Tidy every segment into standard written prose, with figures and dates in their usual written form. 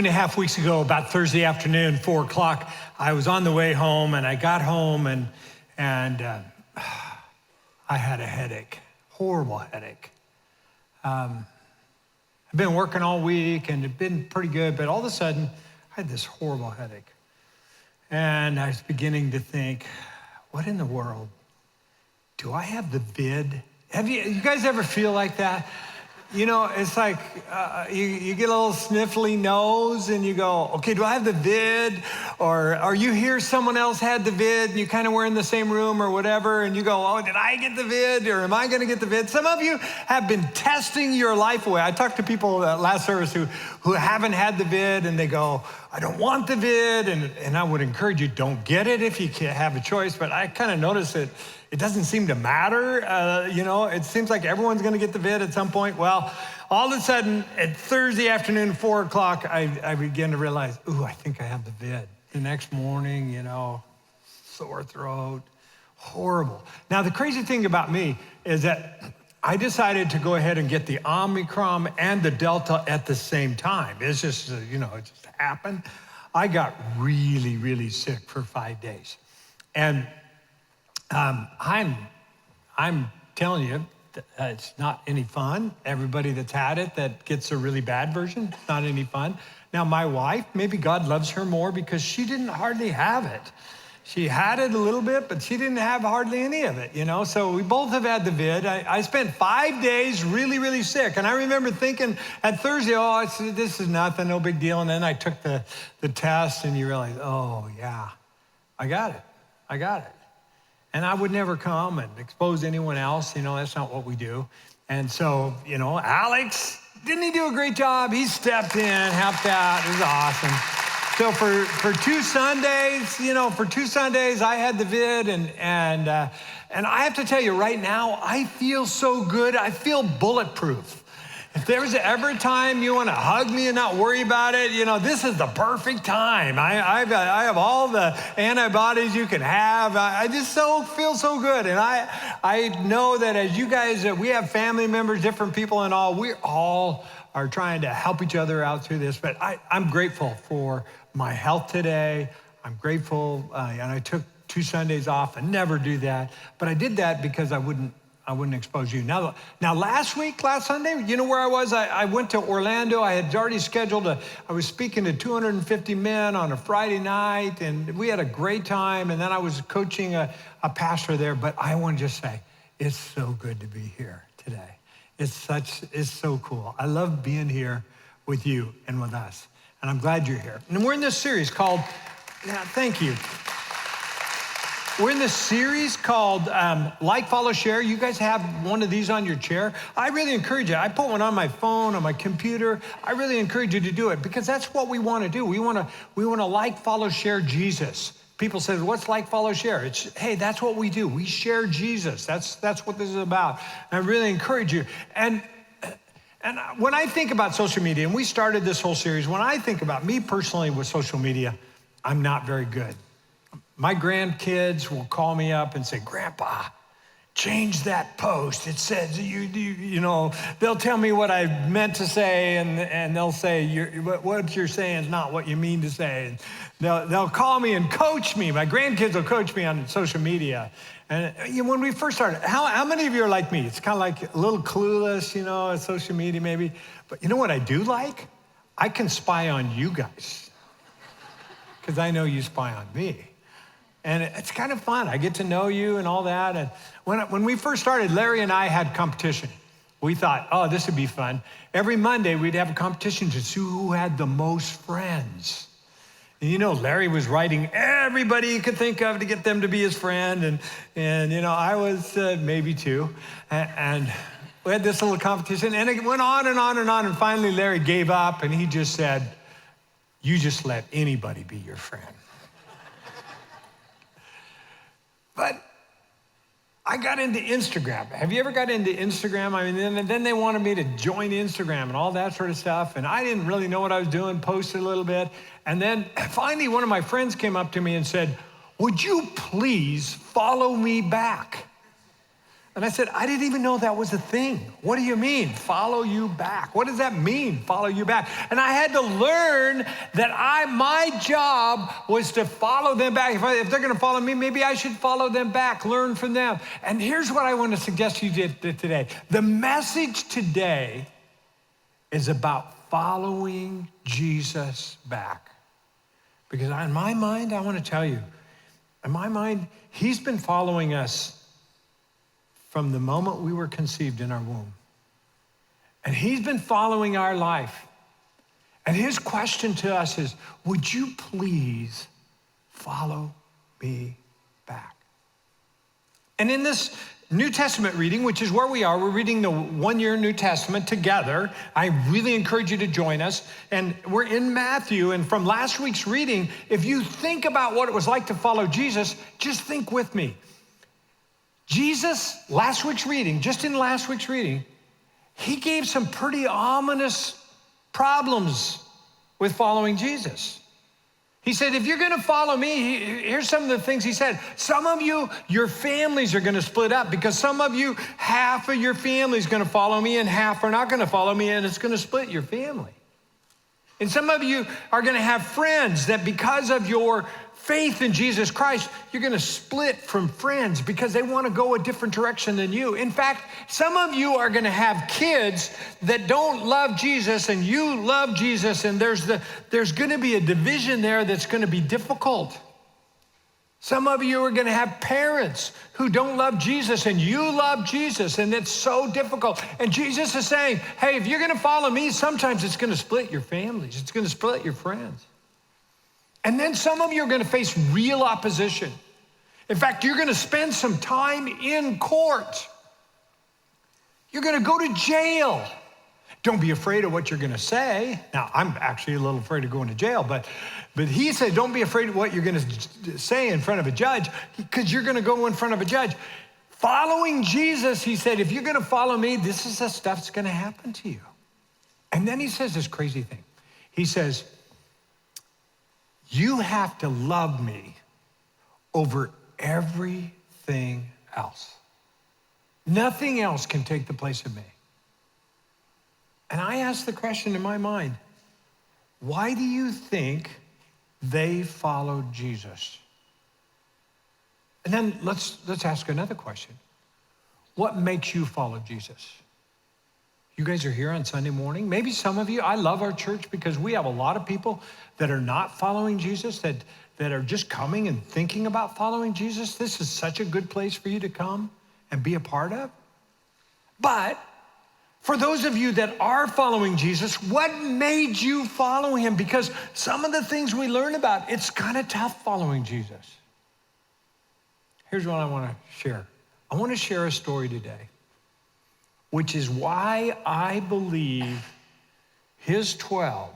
2.5 weeks ago, about Thursday afternoon, 4 o'clock, I was on the way home, and I got home, and I had a headache, horrible headache. I've been working all week, and it'd been pretty good, but all of a sudden, I had this horrible headache. And I was beginning to think, what in the world? Do I have the vid? Have you guys ever feel like that? You know, it's like you get a little sniffly nose and you go, okay, do I have the vid? Or you hear someone else had the vid and you kind of were in the same room or whatever and you go, oh, did I get the vid or am I going to get the vid? Some of you have been testing your life away. I talked to people last service who haven't had the vid and they go, I don't want the vid. And I would encourage you, don't get it if you can't have a choice. But I kind of noticed that it doesn't seem to matter. It seems like everyone's going to get the vid at some point. Well, all of a sudden, at Thursday afternoon, 4 o'clock, I began to realize, ooh, I think I have the vid. The next morning, sore throat, horrible. Now, the crazy thing about me is that I decided to go ahead and get the Omicron and the Delta at the same time. It's just, it just happened. I got really, really sick for 5 days. And I'm telling you, it's not any fun. Everybody that's had it that gets a really bad version, it's not any fun. Now, my wife, maybe God loves her more because she didn't hardly have it. She had it a little bit, but she didn't have hardly any of it, So we both have had the vid. I spent 5 days really, really sick. And I remember thinking at Thursday, this is nothing, no big deal. And then I took the test and you realize, oh, yeah, I got it. And I would never come and expose anyone else. That's not what we do. And so, Alex, didn't he do a great job? He stepped in, helped out. It was awesome. So for 2 Sundays, I had the vid. And I have to tell you right now, I feel so good. I feel bulletproof. If there's ever a time you want to hug me and not worry about it, this is the perfect time. I have all the antibodies you can have. I just feel so good. And I know that as you guys, we have family members, different people and all, we all are trying to help each other out through this. But I'm grateful for my health today. I'm grateful, and I took 2 Sundays off. I never do that. But I did that because I wouldn't expose you. Now, last Sunday, you know where I was? I went to Orlando. I had already scheduled I was speaking to 250 men on a Friday night, and we had a great time. And then I was coaching a pastor there. But I want to just say, it's so good to be here today. It's so cool. I love being here with you and with us. And I'm glad you're here. And we're in this series called, thank you. We're in this series called Like, Follow, Share. You guys have one of these on your chair. I really encourage you. I put one on my phone, on my computer. I really encourage you to do it because that's what we want to do. We want to like, follow, share Jesus. People say, what's like, follow, share? It's, hey, that's what we do. We share Jesus. That's what this is about. And I really encourage you. And when I think about social media, and we started this whole series, when I think about me personally with social media, I'm not very good. My grandkids will call me up and say, Grandpa, change that post. It says, they'll tell me what I meant to say, and they'll say, what you're saying is not what you mean to say. And they'll call me and coach me. My grandkids will coach me on social media. And when we first started, how many of you are like me? It's kind of like a little clueless, at social media maybe. But you know what I do like? I can spy on you guys because I know you spy on me. And it's kind of fun. I get to know you and all that. And when we first started, Larry and I had competition. We thought, oh, this would be fun. Every Monday, we'd have a competition to see who had the most friends. And Larry was writing everybody he could think of to get them to be his friend. And I was maybe 2. And we had this little competition. And it went on and on and on. And finally, Larry gave up. And he just said, you just let anybody be your friend. But I got into Instagram. Have you ever got into Instagram? I mean, then they wanted me to join Instagram and all that sort of stuff. And I didn't really know what I was doing, posted a little bit. And then finally, one of my friends came up to me and said, would you please follow me back? And I said, I didn't even know that was a thing. What do you mean, follow you back? What does that mean, follow you back? And I had to learn that my job was to follow them back. If they're gonna follow me, maybe I should follow them back, learn from them. And here's what I want to suggest you did today. The message today is about following Jesus back. Because in my mind, I want to tell you, in my mind, he's been following us from the moment we were conceived in our womb. And he's been following our life. And his question to us is, would you please follow me back? And in this New Testament reading, which is where we are, we're reading the one-year New Testament together. I really encourage you to join us. And we're in Matthew, and from last week's reading, if you think about what it was like to follow Jesus, just think with me. Jesus, last week's reading, just in last week's reading, he gave some pretty ominous problems with following Jesus. He said, if you're gonna follow me, here's some of the things he said. Some of you, your families are gonna split up because some of you, half of your family is gonna follow me and half are not gonna follow me, and it's gonna split your family. And some of you are gonna have friends that because of your faith in Jesus Christ, you're gonna split from friends because they wanna go a different direction than you. In fact, some of you are gonna have kids that don't love Jesus and you love Jesus, and there's gonna be a division there that's gonna be difficult. Some of you are gonna have parents who don't love Jesus and you love Jesus, and it's so difficult. And Jesus is saying, hey, if you're gonna follow me, sometimes it's gonna split your families, it's gonna split your friends. And then some of you are gonna face real opposition. In fact, you're gonna spend some time in court. You're gonna go to jail. Don't be afraid of what you're gonna say. Now, I'm actually a little afraid of going to jail, but he said, don't be afraid of what you're gonna say in front of a judge, because you're gonna go in front of a judge. Following Jesus, he said, if you're gonna follow me, this is the stuff that's gonna happen to you. And then he says this crazy thing. He says, you have to love me over everything else. Nothing else can take the place of me. And I ask the question in my mind, why do you think they followed Jesus? And then let's ask another question. What makes you follow Jesus? You guys are here on Sunday morning. Maybe some of you, I love our church because we have a lot of people that are not following Jesus, that are just coming and thinking about following Jesus. This is such a good place for you to come and be a part of. But for those of you that are following Jesus, what made you follow him? Because some of the things we learn about, it's kind of tough following Jesus. Here's what I want to share. I want to share a story today, which is why I believe his 12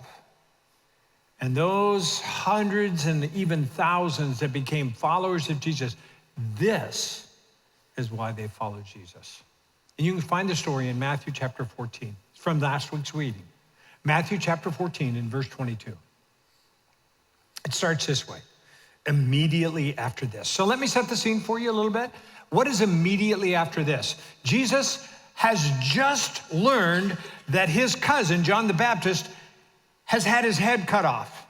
and those hundreds and even thousands that became followers of Jesus, this is why they followed Jesus. And you can find the story in Matthew chapter 14. It's from last week's reading. Matthew chapter 14 in verse 22. It starts this way, immediately after this. So let me set the scene for you a little bit. What is immediately after this? Jesus has just learned that his cousin, John the Baptist, has had his head cut off.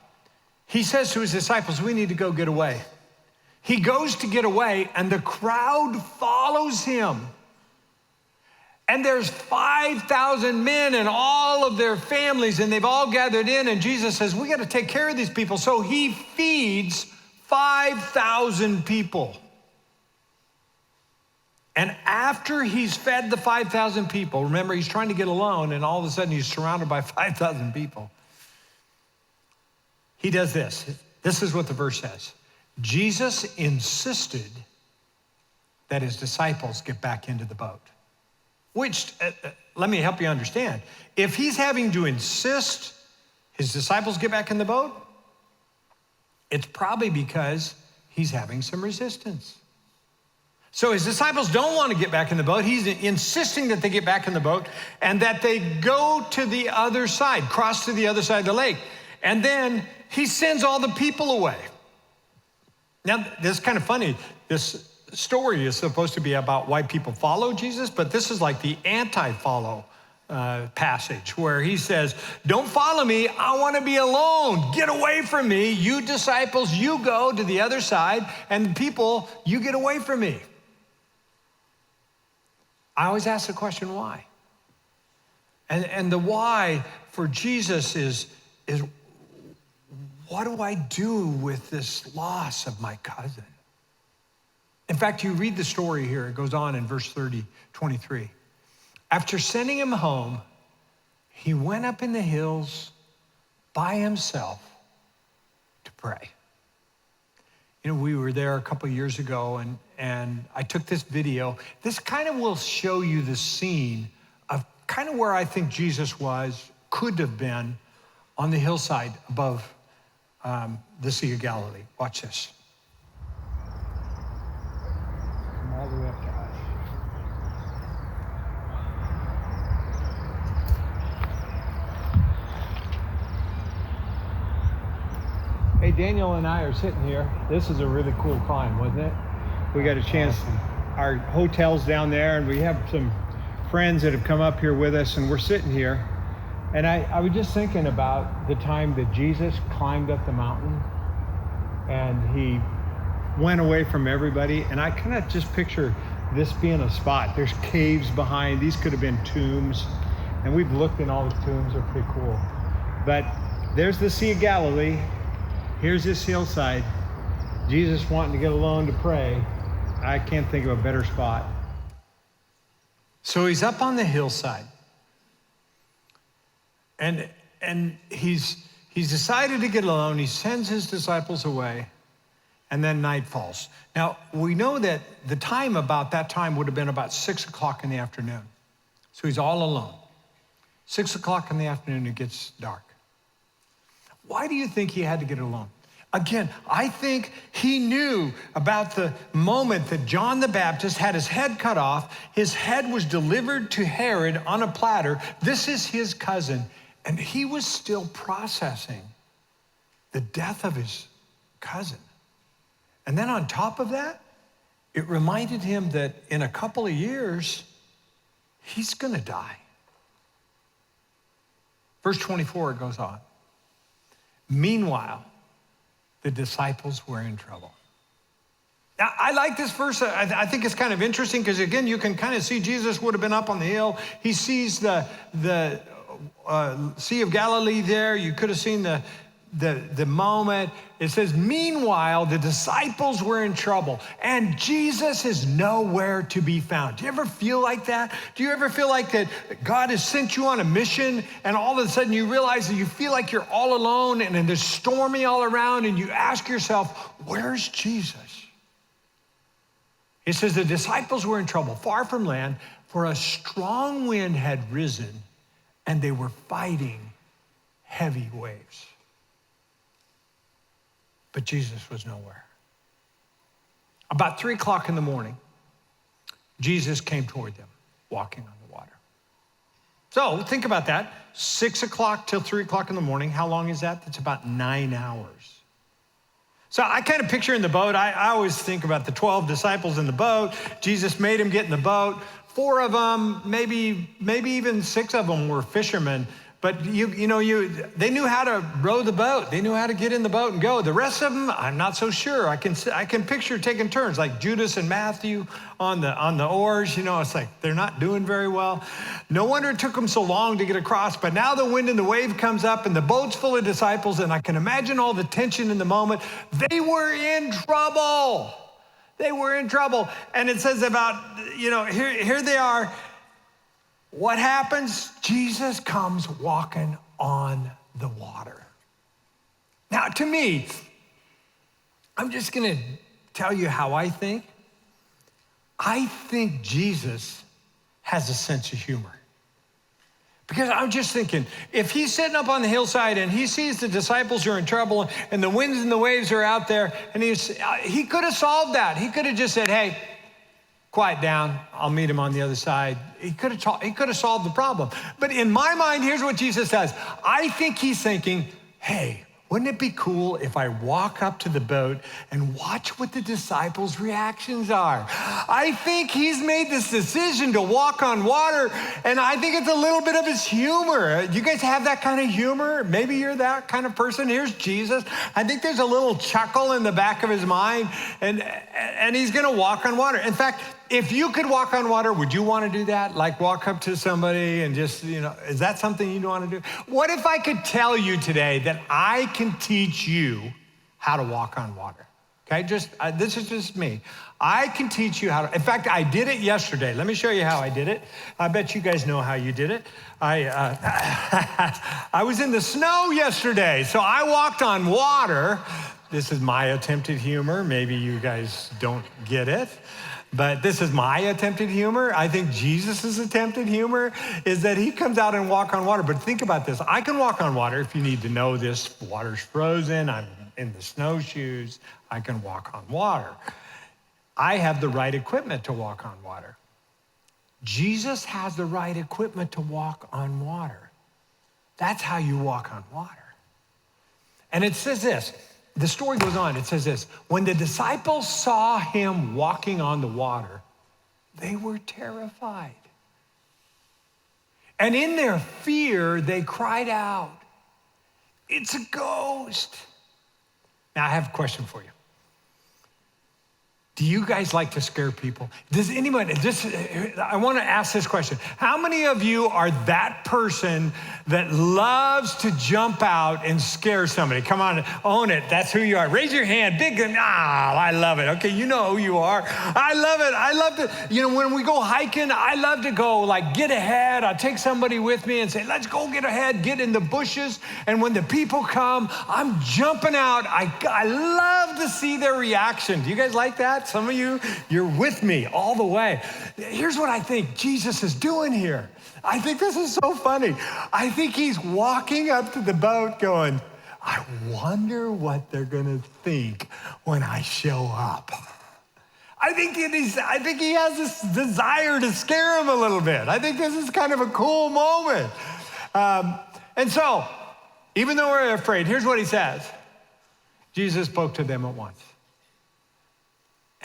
He says to his disciples, we need to go get away. He goes to get away, and the crowd follows him. And there's 5,000 men and all of their families, and they've all gathered in, and Jesus says, we got to take care of these people. So he feeds 5,000 people. And after he's fed the 5,000 people, remember, he's trying to get alone, and all of a sudden he's surrounded by 5,000 people. He does this. This is what the verse says. Jesus insisted that his disciples get back into the boat. Which, let me help you understand. If he's having to insist his disciples get back in the boat, it's probably because he's having some resistance. So his disciples don't want to get back in the boat. He's insisting that they get back in the boat and that they go to the other side, cross to the other side of the lake. And then he sends all the people away. Now, this is kind of funny. This story is supposed to be about why people follow Jesus, but this is like the anti-follow passage where he says, don't follow me, I want to be alone. Get away from me. You disciples, you go to the other side, and people, you get away from me. I always ask the question, why? And the why for Jesus is what do I do with this loss of my cousin? In fact, you read the story here. It goes on in verse 23. After sending him home, he went up in the hills by himself to pray. You know, we were there a couple of years ago, and I took this video. This kind of will show you the scene of kind of where I think Jesus could have been on the hillside above the Sea of Galilee. Watch this. Come all the way up to us. Hey, Daniel and I are sitting here. This is a really cool climb, wasn't it? We got a chance. Our hotel's down there, and we have some friends that have come up here with us, and we're sitting here. And I was just thinking about the time that Jesus climbed up the mountain, and he went away from everybody. And I kind of just picture this being a spot. There's caves behind. These could have been tombs. And we've looked in all the tombs. They're pretty cool. But there's the Sea of Galilee. Here's this hillside. Jesus wanting to get alone to pray. I can't think of a better spot. So he's up on the hillside. And he's decided to get alone. He sends his disciples away, and then night falls. Now, we know that the time about that time would have been about 6 o'clock in the afternoon. So he's all alone. 6 o'clock in the afternoon, it gets dark. Why do you think he had to get alone? Again, I think he knew about the moment that John the Baptist had his head cut off. His head was delivered to Herod on a platter. This is his cousin. And he was still processing the death of his cousin. And then on top of that, it reminded him that in a couple of years, he's going to die. Verse 24, it goes on. Meanwhile, the disciples were in trouble. Now, I like this verse. I think it's kind of interesting because, again, you can kind of see Jesus would have been up on the hill. He sees the Sea of Galilee there. You could have seen the moment. It says, meanwhile, the disciples were in trouble, and Jesus is nowhere to be found. Do you ever feel like that? Do you ever feel like that God has sent you on a mission, and all of a sudden you realize that you feel like you're all alone, and then there's stormy all around, and you ask yourself, where's Jesus? It says the disciples were in trouble, far from land, for a strong wind had risen, and they were fighting heavy waves. But Jesus was nowhere. About 3 o'clock in the morning, Jesus came toward them, walking on the water. So think about that. 6 o'clock till 3 o'clock in the morning. How long is that? That's about 9 hours. So I kind of picture in the boat, I always think about the 12 disciples in the boat. Jesus made them get in the boat. 4 of them, maybe even 6 of them were fishermen. But they knew how to row the boat. They knew how to get in the boat and go. The rest of them, I'm not so sure. I can picture taking turns, like Judas and Matthew on the oars. It's like they're not doing very well. No wonder it took them so long to get across. But now the wind and the wave comes up, and the boat's full of disciples, and I can imagine all the tension in the moment. They were in trouble. They were in trouble. And it says about, here they are. What happens? Jesus comes walking on the water. Now, to me, I'm just going to tell you how I think. I think Jesus has a sense of humor. Because I'm just thinking, if he's sitting up on the hillside and he sees the disciples are in trouble and the winds and the waves are out there, and he could have solved that. He could have just said, hey, quiet down, I'll meet him on the other side. He could have solved the problem. But in my mind, here's what Jesus says. I think he's thinking, hey, Wouldn't it be cool if I walk up to the boat and watch what the disciples' reactions are? I think he's made this decision to walk on water, and I think it's a little bit of his humor. You guys have that kind of humor? Maybe you're that kind of person. Here's Jesus. I think there's a little chuckle in the back of his mind, and he's going to walk on water. In fact, if you could walk on water, would you want to do that? Like walk up to somebody and just, is that something you'd want to do? What if I could tell you today that I can teach you how to walk on water? Okay, this is just me. I can teach you how to, in fact, I did it yesterday. Let me show you how I did it. I bet you guys know how you did it. I was in the snow yesterday, so I walked on water. This is my attempted humor. Maybe you guys don't get it. But this is my attempted humor. I think Jesus' attempted humor is that he comes out and walk on water. But think about this. I can walk on water if you need to know this. Water's frozen. I'm in the snowshoes. I can walk on water. I have the right equipment to walk on water. Jesus has the right equipment to walk on water. That's how you walk on water. And it says this. The story goes on. It says this. When the disciples saw him walking on the water, they were terrified. And in their fear, they cried out, "It's a ghost." Now, I have a question for you. Do you guys like to scare people? Does anyone, I want to ask this question. How many of you are that person that loves to jump out and scare somebody? Come on, own it. That's who you are. Raise your hand. Big, I love it. Okay, you know who you are. I love it. I love to, when we go hiking, I love to go get ahead. I'll take somebody with me and say, let's go get ahead, get in the bushes. And when the people come, I'm jumping out. I love to see their reaction. Do you guys like that? Some of you, you're with me all the way. Here's what I think Jesus is doing here. I think this is so funny. I think he's walking up to the boat going, I wonder what they're going to think when I show up. I think he has this desire to scare him a little bit. I think this is kind of a cool moment. And so, even though we're afraid, here's what he says. Jesus spoke to them at once.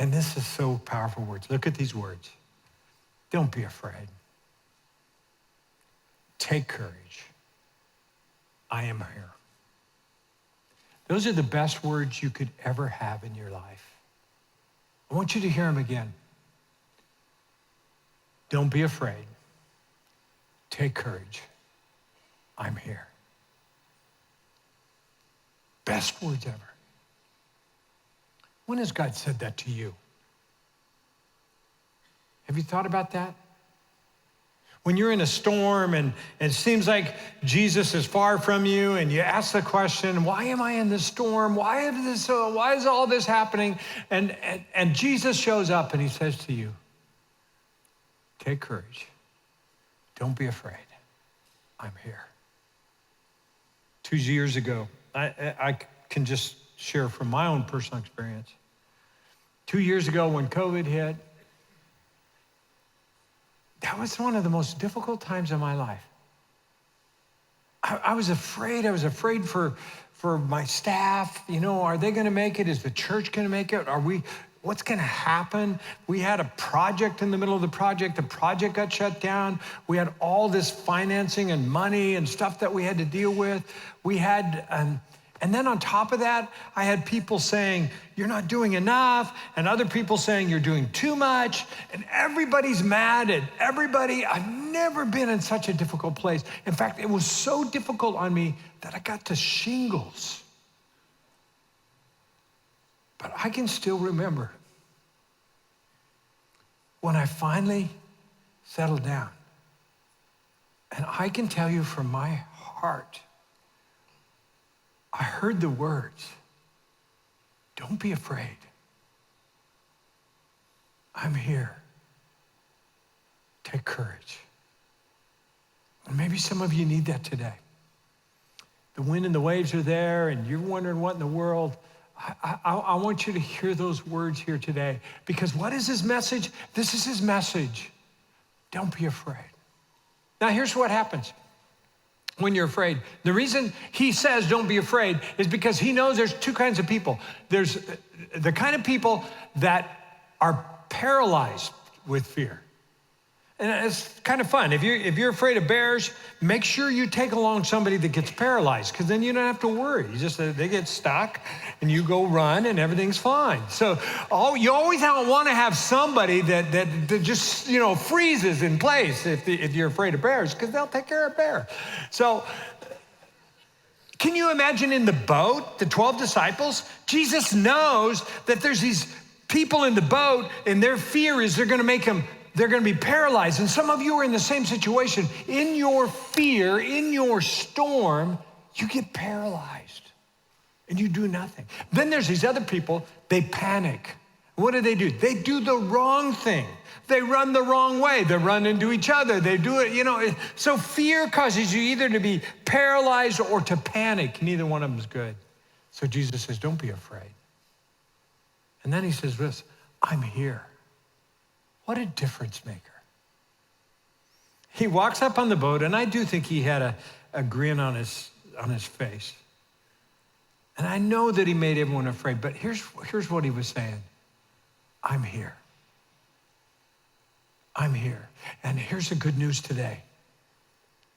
And this is so powerful words. Look at these words. Don't be afraid. Take courage. I am here. Those are the best words you could ever have in your life. I want you to hear them again. Don't be afraid. Take courage. I'm here. Best words ever. When has God said that to you? Have you thought about that? When you're in a storm and it seems like Jesus is far from you and you ask the question, why am I in this storm? Why is all this happening? And Jesus shows up and he says to you, take courage. Don't be afraid. I'm here. 2 years ago, I can just share from my own personal experience. 2 years ago when COVID hit, that was one of the most difficult times of my life. I was afraid. I was afraid for my staff. Are they going to make it? Is the church going to make it? What's going to happen? We had a project in the middle of the project. The project got shut down. We had all this financing and money and stuff that we had to deal with. We had, and then on top of that, I had people saying, you're not doing enough, and other people saying you're doing too much, and everybody's mad at everybody. I've never been in such a difficult place. In fact, it was so difficult on me that I got to shingles. But I can still remember when I finally settled down. And I can tell you from my heart, I heard the words, don't be afraid. I'm here. Take courage. And maybe some of you need that today. The wind and the waves are there and you're wondering what in the world. I want you to hear those words here today, because what is his message? This is his message. Don't be afraid. Now here's what happens. when you're afraid. The reason he says don't be afraid is because he knows there's two kinds of people. There's the kind of people that are paralyzed with fear. And it's kind of fun. If you're afraid of bears, make sure you take along somebody that gets paralyzed, because then you don't have to worry. They get stuck and you go run and everything's fine. So you always want to have somebody that just, freezes in place if you're afraid of bears, because they'll take care of bear. So can you imagine in the boat, the 12 disciples? Jesus knows that there's these people in the boat, and their fear is they're going to be paralyzed. And some of you are in the same situation. In your fear, in your storm, you get paralyzed and you do nothing. Then there's these other people, they panic. What do? They do the wrong thing. They run the wrong way. They run into each other. They do it, So fear causes you either to be paralyzed or to panic. Neither one of them is good. So Jesus says, don't be afraid. And then he says this, I'm here. What a difference maker. He walks up on the boat, and I do think he had a grin on his face. And I know that he made everyone afraid, but here's what he was saying. I'm here. I'm here. And here's the good news today.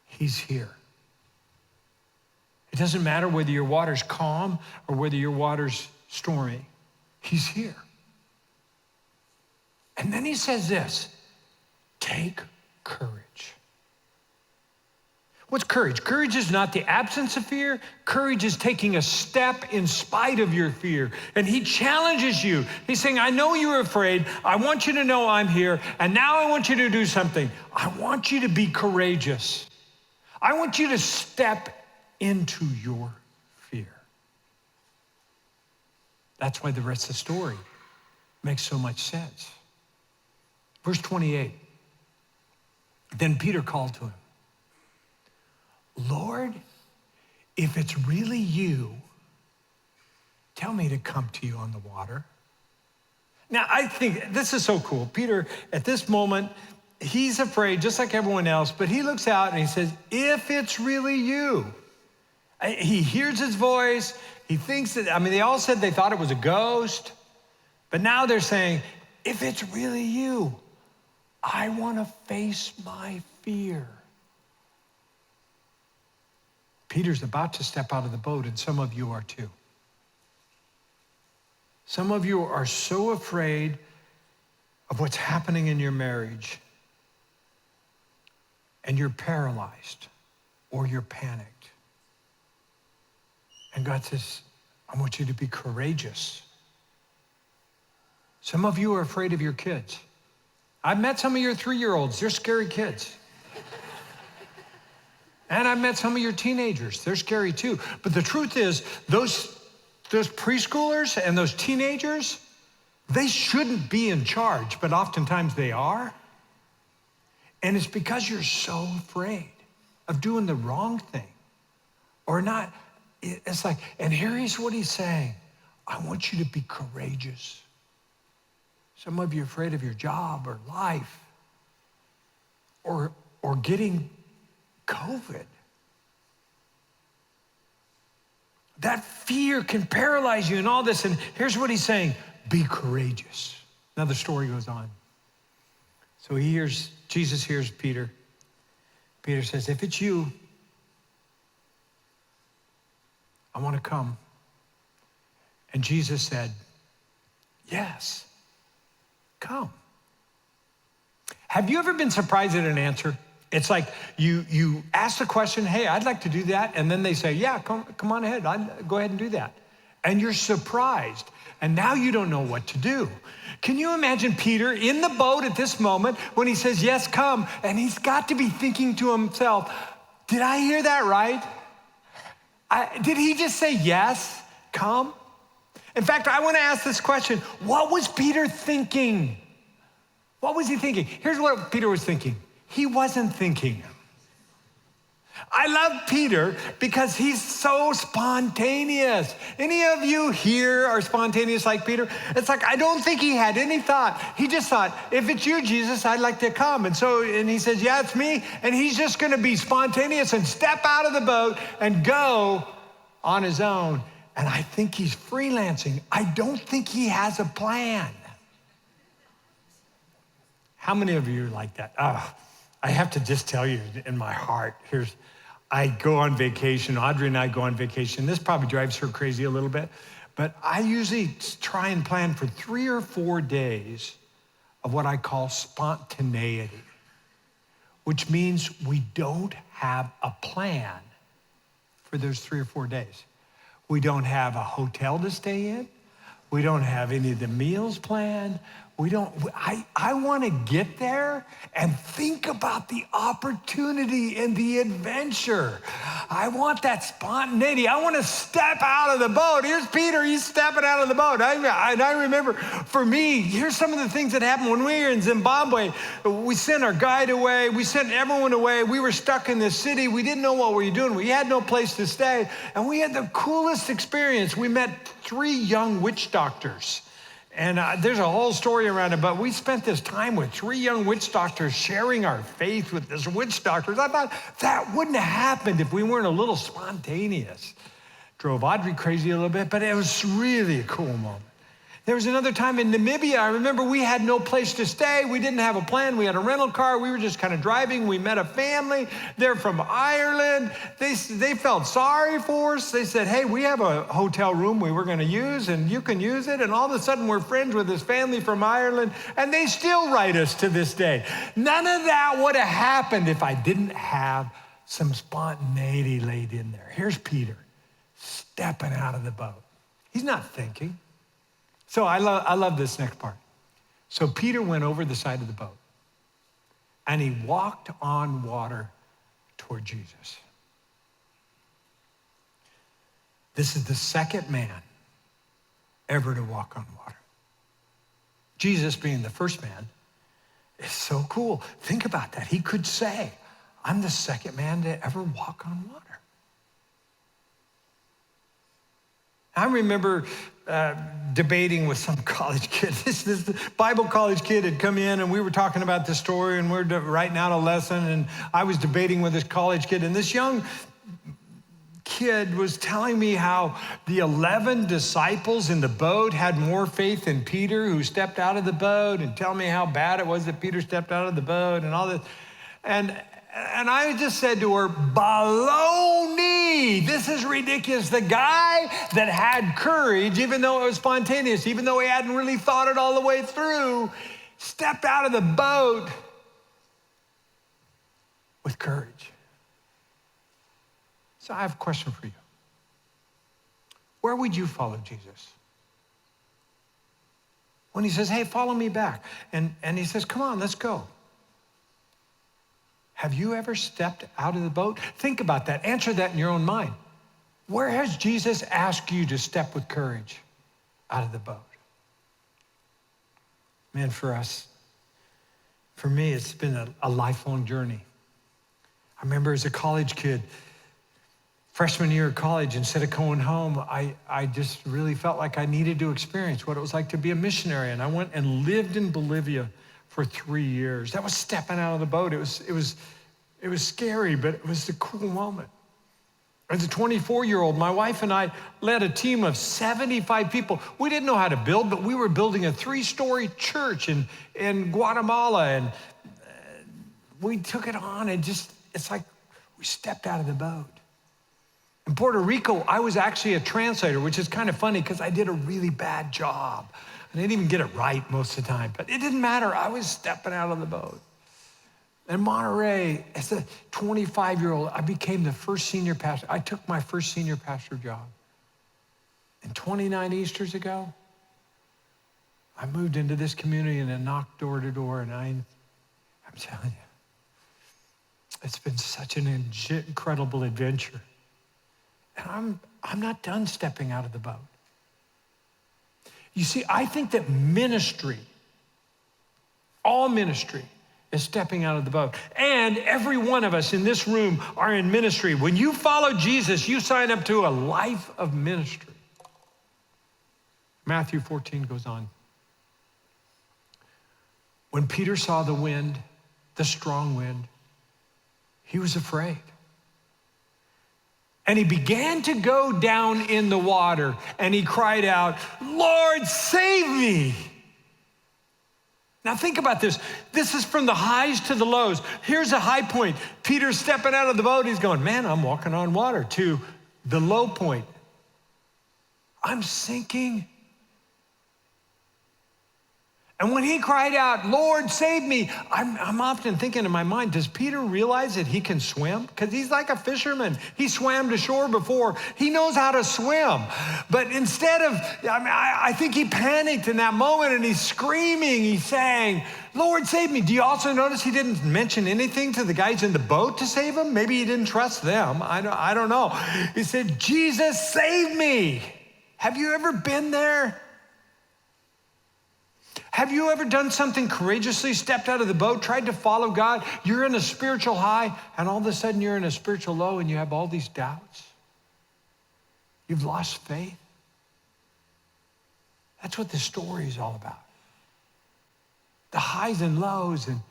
He's here. It doesn't matter whether your water's calm or whether your water's stormy. He's here. And then he says this, take courage. What's courage? Courage is not the absence of fear. Courage is taking a step in spite of your fear. And he challenges you. He's saying, I know you're afraid. I want you to know I'm here. And now I want you to do something. I want you to be courageous. I want you to step into your fear. That's why the rest of the story makes so much sense. Verse 28, then Peter called to him, Lord, if it's really you, tell me to come to you on the water. Now, I think this is so cool. Peter, at this moment, he's afraid just like everyone else, but he looks out and he says, if it's really you. He hears his voice. He thinks that, they all said they thought it was a ghost, but now they're saying, if it's really you, I want to face my fear. Peter's about to step out of the boat, and some of you are too. Some of you are so afraid of what's happening in your marriage, and you're paralyzed or you're panicked. And God says, I want you to be courageous. Some of you are afraid of your kids. I've met some of your 3-year-olds. They're scary kids. And I've met some of your teenagers. They're scary too. But the truth is, those preschoolers and those teenagers, they shouldn't be in charge, but oftentimes they are. And it's because you're so afraid of doing the wrong thing or not. It's like, and here's what he's saying. I want you to be courageous. Some of you are afraid of your job or life or getting COVID. That fear can paralyze you and all this. And here's what he's saying, be courageous. Now the story goes on. So Jesus hears Peter. Peter says, if it's you, I want to come. And Jesus said, yes, come. Have you ever been surprised at an answer? It's like you ask the question, hey, I'd like to do that. And then they say, yeah, come on ahead. Go ahead and do that. And you're surprised. And now you don't know what to do. Can you imagine Peter in the boat at this moment when he says, yes, come. And he's got to be thinking to himself, did I hear that right? Did he just say, yes, come? In fact, I want to ask this question. What was Peter thinking? What was he thinking? Here's what Peter was thinking. He wasn't thinking. I love Peter because he's so spontaneous. Any of you here are spontaneous like Peter? It's like, I don't think he had any thought. He just thought, if it's you, Jesus, I'd like to come. And he says, yeah, it's me. And he's just going to be spontaneous and step out of the boat and go on his own. And I think he's freelancing. I don't think he has a plan. How many of you are like that? I have to just tell you in my heart, I go on vacation. Audrey and I go on vacation. This probably drives her crazy a little bit, but I usually try and plan for 3 or 4 days of what I call spontaneity, which means we don't have a plan for those 3 or 4 days. We don't have a hotel to stay in. We don't have any of the meals planned. I want to get there and think about the opportunity and the adventure. I want that spontaneity. I want to step out of the boat. Here's Peter, he's stepping out of the boat. I remember, for me, here's some of the things that happened when we were in Zimbabwe. We sent our guide away. We sent everyone away. We were stuck in this city. We didn't know what we were doing. We had no place to stay. And we had the coolest experience. We met 3 young witch doctors. And there's a whole story around it, but we spent this time with 3 young witch doctors sharing our faith with this witch doctors. I thought that wouldn't have happened if we weren't a little spontaneous. Drove Audrey crazy a little bit, but it was really a cool moment. There was another time in Namibia. I remember we had no place to stay. We didn't have a plan. We had a rental car. We were just kind of driving. We met a family. They're from Ireland. They felt sorry for us. They said, hey, we have a hotel room we were going to use, and you can use it. And all of a sudden, we're friends with this family from Ireland, and they still write us to this day. None of that would have happened if I didn't have some spontaneity laid in there. Here's Peter stepping out of the boat. He's not thinking. So I love this next part. So Peter went over the side of the boat, and he walked on water toward Jesus. This is the second man ever to walk on water. Jesus being the first man is so cool. Think about that. He could say, I'm the second man to ever walk on water. I remember debating with some college kid. This Bible college kid had come in, and we were talking about this story, and we were writing out a lesson, and I was debating with this college kid, and this young kid was telling me how the 11 disciples in the boat had more faith in Peter, who stepped out of the boat, and tell me how bad it was that Peter stepped out of the boat and all this. And I just said to her, baloney, this is ridiculous. The guy that had courage, even though it was spontaneous, even though he hadn't really thought it all the way through, stepped out of the boat with courage. So I have a question for you. Where would you follow Jesus? When he says, hey, follow me back. And he says, come on, let's go. Have you ever stepped out of the boat? Think about that. Answer that in your own mind. Where has Jesus asked you to step with courage out of the boat? Man, for me, it's been a lifelong journey. I remember as a college kid, freshman year of college, instead of going home, I just really felt like I needed to experience what it was like to be a missionary. And I went and lived in Bolivia for 3 years. That was stepping out of the boat. It was scary, but it was a cool moment. As a 24-year-old, my wife and I led a team of 75 people. We didn't know how to build, but we were building a 3-story church in Guatemala, and we took it on, and it's like we stepped out of the boat. In Puerto Rico, I was actually a translator, which is kind of funny because I did a really bad job. I didn't even get it right most of the time, but it didn't matter. I was stepping out of the boat. In Monterey, as a 25-year-old, I became the first senior pastor. I took my first senior pastor job. And 29 Easters ago, I moved into this community and I knocked door to door, and I'm telling you, it's been such an incredible adventure. And I'm not done stepping out of the boat. You see, I think that ministry, all ministry, is stepping out of the boat. And every one of us in this room are in ministry. When you follow Jesus, you sign up to a life of ministry. Matthew 14 goes on. When Peter saw the wind, the strong wind, he was afraid. And he began to go down in the water, and he cried out, "Lord, save me." Now think about this. This is from the highs to the lows. Here's a high point. Peter's stepping out of the boat. He's going, "Man, I'm walking on water," to the low point. I'm sinking. And when he cried out, "Lord, save me," I'm often thinking in my mind, does Peter realize that he can swim? Because he's like a fisherman. He swam to shore before. He knows how to swim. But instead of, I think he panicked in that moment, and he's screaming, he's saying, "Lord, save me." Do you also notice he didn't mention anything to the guys in the boat to save him? Maybe he didn't trust them. I don't know. He said, "Jesus, save me." Have you ever been there? Have you ever done something courageously, stepped out of the boat, tried to follow God? You're in a spiritual high, and all of a sudden you're in a spiritual low, and you have all these doubts. You've lost faith. That's what this story is all about. The highs and lows, and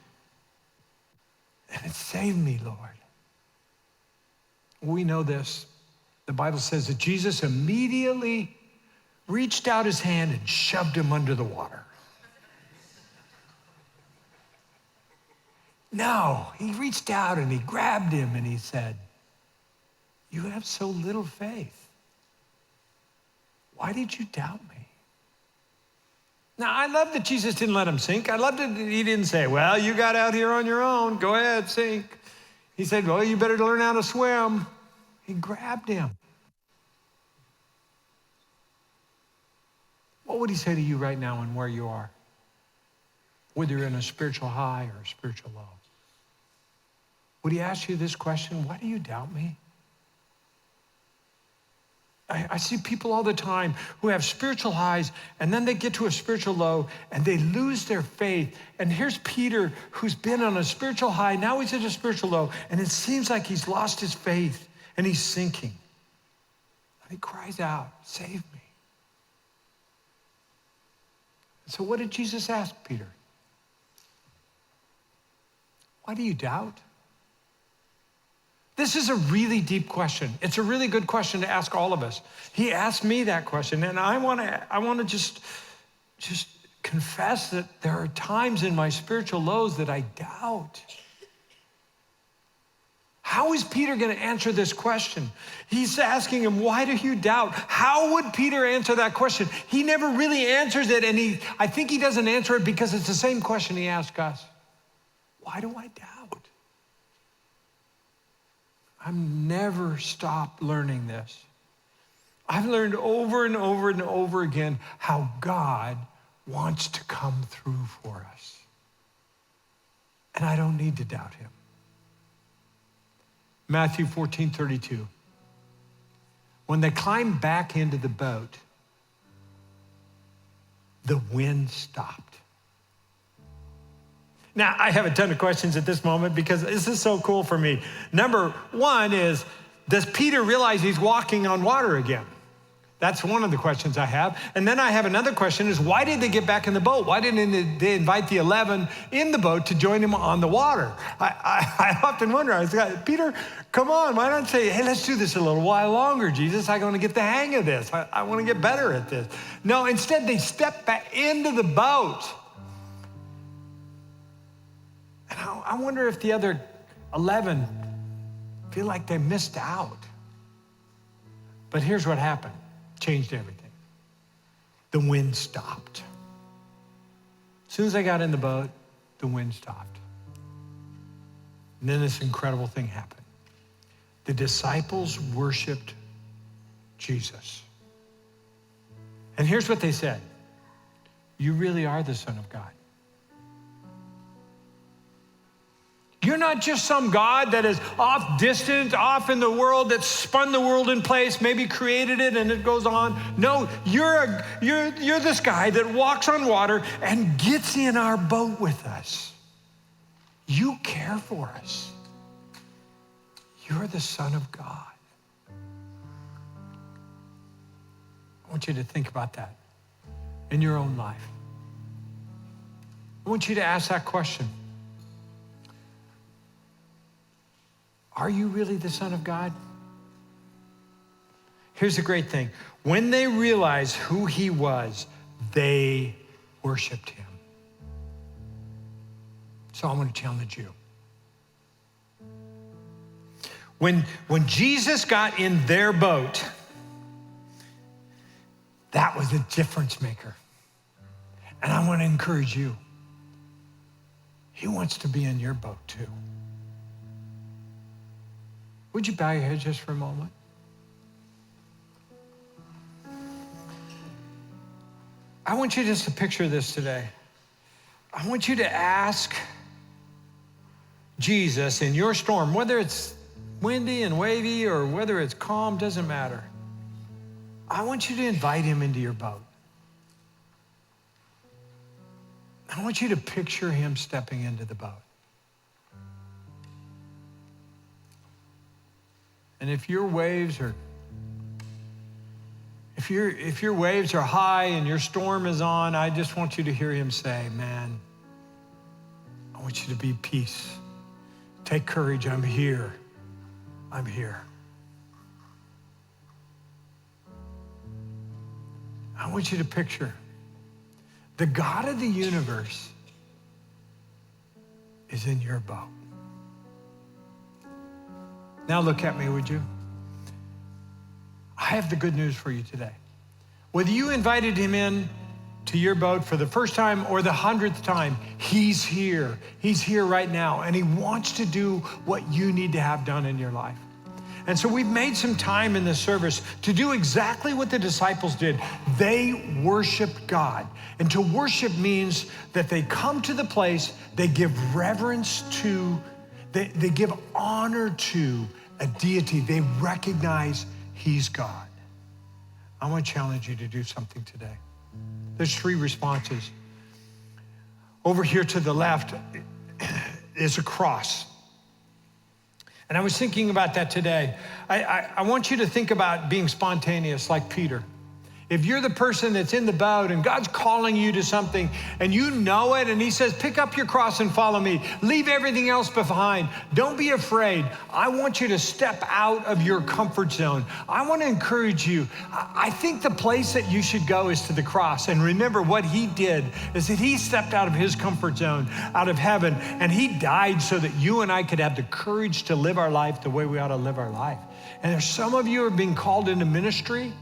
it saved me, Lord. We know this. The Bible says that Jesus immediately reached out his hand and shoved him under the water. No, he reached out and he grabbed him and he said, "You have so little faith. Why did you doubt me?" Now, I love that Jesus didn't let him sink. I love that he didn't say, "Well, you got out here on your own. Go ahead, sink." He said, "Well, you better learn how to swim." He grabbed him. What would he say to you right now and where you are? Whether you're in a spiritual high or a spiritual low. Would he ask you this question? Why do you doubt me? I see people all the time who have spiritual highs, and then they get to a spiritual low and they lose their faith. And here's Peter, who's been on a spiritual high. Now he's at a spiritual low, and it seems like he's lost his faith and he's sinking. And he cries out, "Save me." So what did Jesus ask Peter? Why do you doubt? This is a really deep question. It's a really good question to ask all of us. He asked me that question, and I want to just confess that there are times in my spiritual lows that I doubt. How is Peter going to answer this question? He's asking him, "Why do you doubt?" How would Peter answer that question? He never really answers it, and I think he doesn't answer it because it's the same question he asked us. Why do I doubt? I've never stopped learning this. I've learned over and over and over again how God wants to come through for us. And I don't need to doubt him. Matthew 14:32. When they climbed back into the boat, the wind stopped. Now, I have a ton of questions at this moment because this is so cool for me. Number one is, does Peter realize he's walking on water again? That's one of the questions I have. And then I have another question is, why did they get back in the boat? Why didn't they invite the 11 in the boat to join him on the water? I often wonder, I was like, "Peter, come on, why don't you say, hey, let's do this a little while longer, Jesus. I want to get the hang of this. I want to get better at this." No, instead they stepped back into the boat. And I wonder if the other 11 feel like they missed out. But here's what happened. Changed everything. The wind stopped. As soon as I got in the boat, the wind stopped. And then this incredible thing happened. The disciples worshiped Jesus. And here's what they said. "You really are the Son of God." You're not just some God that is off distant, off in the world, that spun the world in place, maybe created it and it goes on. No, you're this guy that walks on water and gets in our boat with us. You care for us. You're the Son of God. I want you to think about that in your own life. I want you to ask that question. Are you really the Son of God? Here's the great thing. When they realized who he was, they worshiped him. So I want to challenge you. When Jesus got in their boat, that was a difference maker. And I want to encourage you. He wants to be in your boat too. Would you bow your head just for a moment? I want you just to picture this today. I want you to ask Jesus in your storm, whether it's windy and wavy or whether it's calm, doesn't matter. I want you to invite him into your boat. I want you to picture him stepping into the boat. And if your waves are high and your storm is on, I just want you to hear him say, man, I want you to be peace. Take courage, I'm here. I'm here. I want you to picture the God of the universe is in your boat. Now look at me, would you? I have the good news for you today. Whether you invited him in to your boat for the first time or the 100th time, he's here. He's here right now, and he wants to do what you need to have done in your life. And so we've made some time in this service to do exactly what the disciples did. They worshiped God. And to worship means that they come to the place, they give reverence to, they give honor to a deity. They recognize he's God. I want to challenge you to do something today. There's 3 responses. Over here to the left is a cross. And I was thinking about that today. I want you to think about being spontaneous like Peter. If you're the person that's in the boat and God's calling you to something and you know it and he says, pick up your cross and follow me. Leave everything else behind. Don't be afraid. I want you to step out of your comfort zone. I want to encourage you. I think the place that you should go is to the cross. And remember what he did is that he stepped out of his comfort zone, out of heaven, and he died so that you and I could have the courage to live our life the way we ought to live our life. And there's some of you who are being called into ministry.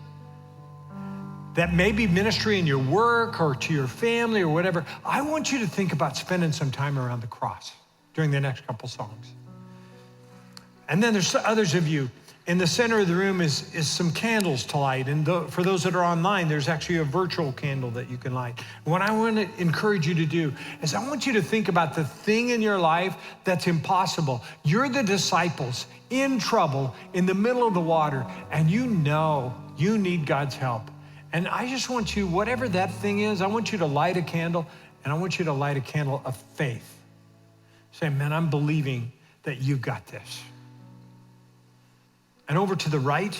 That may be ministry in your work or to your family or whatever. I want you to think about spending some time around the cross during the next couple songs. And then there's others of you. In the center of the room is some candles to light. And for those that are online, there's actually a virtual candle that you can light. And what I want to encourage you to do is I want you to think about the thing in your life that's impossible. You're the disciples in trouble in the middle of the water, and you know you need God's help. And I just want you, whatever that thing is, I want you to light a candle, and I want you to light a candle of faith. Say, man, I'm believing that you've got this. And over to the right,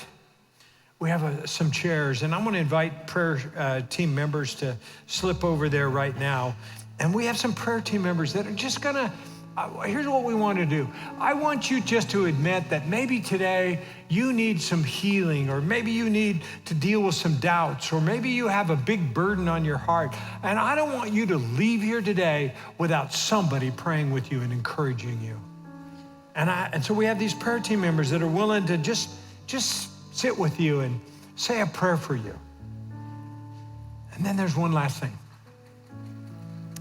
we have some chairs, and I'm gonna invite prayer team members to slip over there right now. And we have some prayer team members that are just gonna, here's what we want to do. I want you just to admit that maybe today you need some healing, or maybe you need to deal with some doubts, or maybe you have a big burden on your heart. And I don't want you to leave here today without somebody praying with you and encouraging you. And so we have these prayer team members that are willing to just sit with you and say a prayer for you. And then there's one last thing.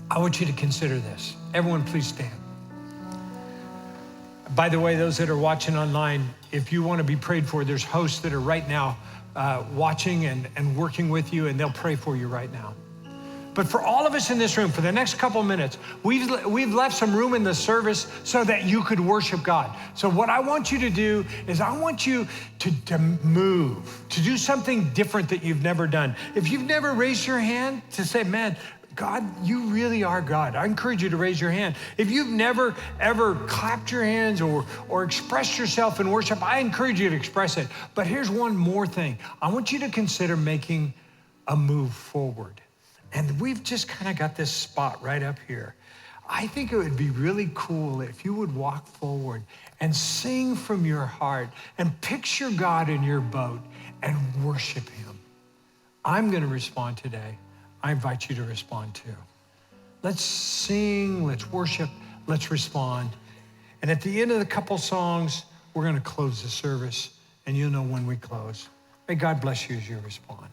I want you to consider this. Everyone, please stand. By the way, those that are watching online, if you want to be prayed for, there's hosts that are right now watching and working with you, and they'll pray for you right now. But for all of us in this room, for the next couple minutes, we've left some room in the service so that you could worship God. So what I want you to do is I want you to move, to do something different that you've never done. If you've never raised your hand to say, man, God, you really are God. I encourage you to raise your hand. If you've never, ever clapped your hands or expressed yourself in worship, I encourage you to express it. But here's one more thing. I want you to consider making a move forward. And we've just kind of got this spot right up here. I think it would be really cool if you would walk forward and sing from your heart and picture God in your boat and worship him. I'm going to respond today. I invite you to respond too. Let's sing, let's worship, let's respond. And at the end of the couple songs, we're going to close the service, and you'll know when we close. May God bless you as you respond.